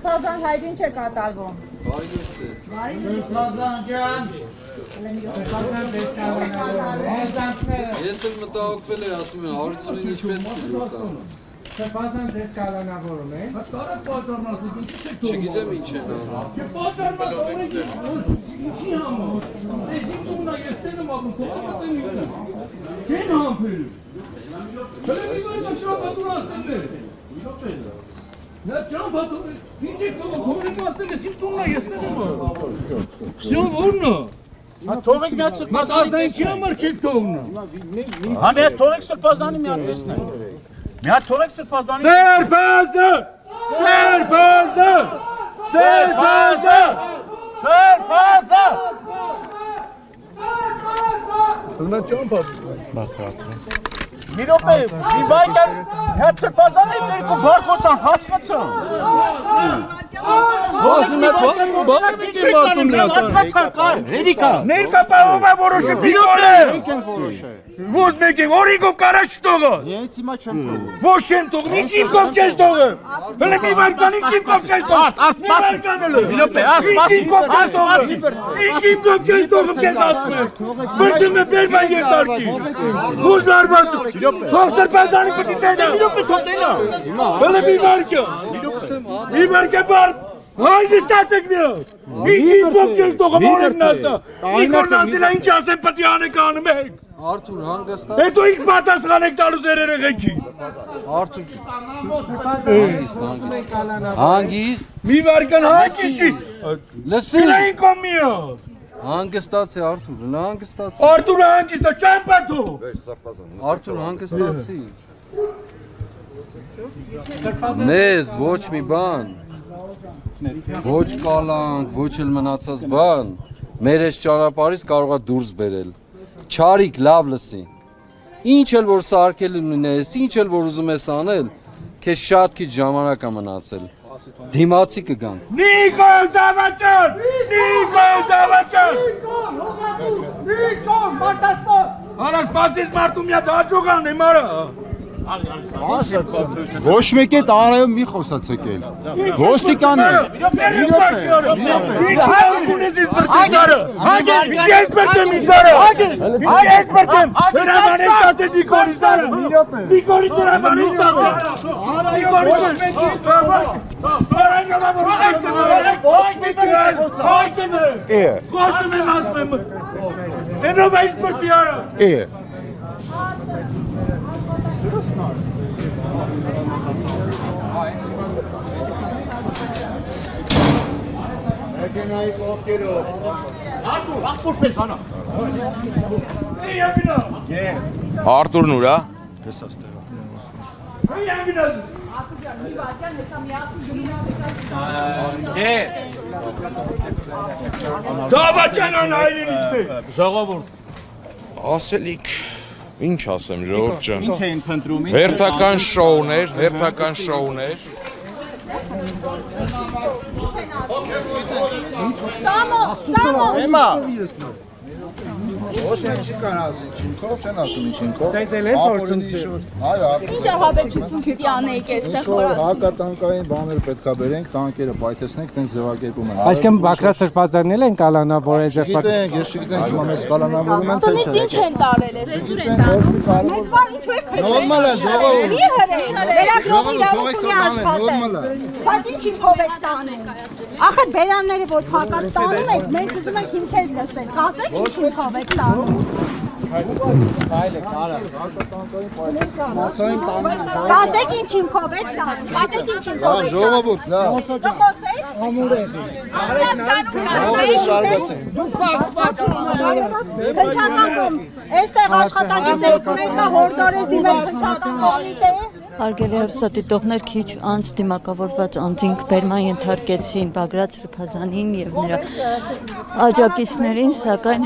Սրբազան հայրին չէ կատարվում։ Սրբազան ջան։ Ես էլ մտահոգվել եմ, ասում եմ, 150-ին ինչպես կգուտա։ Սրբազան ձեզ կալանավորում է։ Չգիտեմ ինչ են անում։ Թողեք մի հատ սրբազանի համար չեք թողնա։ Հա մի հատ թողեք սրբազանի մի հատ տեսնենք։ Մի հատ թողեք սրբազանի։ Սրբազան! Սրբազան! Սրբազան! Սրբազան! Նա ճամփա բարձրացրու։ Մի րոպե, մի վայրկյան հատ սրբազան եք երկու բարձրացան, հասկացա։ Սպասում եք բանը պիտի մատում Հերիկա։ Ներկա պահում է որոշը պիտոլ է։ Ոչ մեկին, օրիկով կարաչ չտողը։ Ես հիմա չեմ թողում։ Ոչ չեմ թողում, ինչ ինքով չես թողը։ Հələ մի վարկան ինչ ինքով չես թողը։ Մի վարկան էլ է։ Մի րոպե, արդ չես թողում, քեզ ասում եմ։ Բրդում է բերման երկարկի։ Ոչ լարված։ Թող սրբազանի պիտի տենա։ Մի րոպե թող տենա։ Հələ մի վարկա։ Մի վարկա բար։ Հայդստացեք մի հատ։ Ինչ ինքով չես թողում, օրեն նասա։ Նիկոլ նասելա ինչ ասեմ պտի անեք անում եք։ Արթուր հանգստած։ Հետո ինչ պատասխան եք տալու ձեր երեխեքի։ Արթուր։ Հանգիստ։ Մի վարկան հանգիստ չի։ Լսի։ Գնային կոմիո։ Հանգստացի Արթուր, նա հանգստացի։ Արտուրը հանգիստ է, չեմ պատու։ Արթուր հանգստացի։ Նեզ ոչ մի բան։ Ոչ կալանք, ոչ էլ մնացած բան։ Մեր այս ճանապարհից կարող է դուրս բերել։ Չարիք լավ լսի։ Ինչ էլ որ սարքել ունես, ինչ էլ որ ուզում ես անել, քեզ շատ քիչ ժամանակ է մնացել։ Դիմացի կգանք։ Նիկոլ Դավաճան! Նիկոլ Դավաճան! Նիկոլ Մարտասպան! Արա սպասես մարդու միած հաջողան եմ արա։ Ոչ մեկ է տարայում մի խոսացեք էլ։ Ոստիկան է։ Գնայք ովքերով։ Ախպուր պես անա։ Արտուրն ուր է։ Դավաճանան հայրենիքն է։ Ժողովուրդ։ Ասելիք, ինչ ասեմ ժողովուրդ ջան։ Ինչ էին փնտրում։ Հերթական շոուներ, հերթական շոուներ։ Սամո։ Էմա։ Ոչ մեկ չի կան ասի, չինքով չեն ասում ինչինքով։ Ծայծել են փորձում։ Այո, Ինչ հավերժություն պիտի անեիք այստեղ որ հակատանկային բաներ պետքա բերենք, տանկերը պայթեցնենք, տենց ձևակերպում են։ Այսինքն Բաքրատ սրբազանն են կալանավորել ձեր Գիտենք, ես չգիտեմ, հիմա մեզ կալանավորում են թե չէ։ Ինչ են տարել է, զեսուր են տարել։ Մեդվար ինչու եք քչել։ Նորմալ է, ժողովուրդ։ Վերակողի Թողեք իրավունքի նորմալ է։ Բայց ինչ ինքով եք տանել։ Ախր բերանները որ փակած տանում եք, մենք ուզում ենք հիմքեր լսել։ Կասեք ինչ ինքով եք տանում։ Կասեք ինչ ինքով եք տանում։ Կասեք ինչ ինքով եք տանում։ Ժողովուրդ, լավ։ Խոսեք։ Ամուր է։ Քնչականում, այստեղ աշխատակիցներից մեկը հորդորես դիմել քնչական կոմիտեի։ Հարգելի հեռուստադիտողներ, քիչ անց դիմակավորված անձինք բերման ենթարկեցին Բագրատ Սրբազանին եւ նրա աջակիցներին, սակայն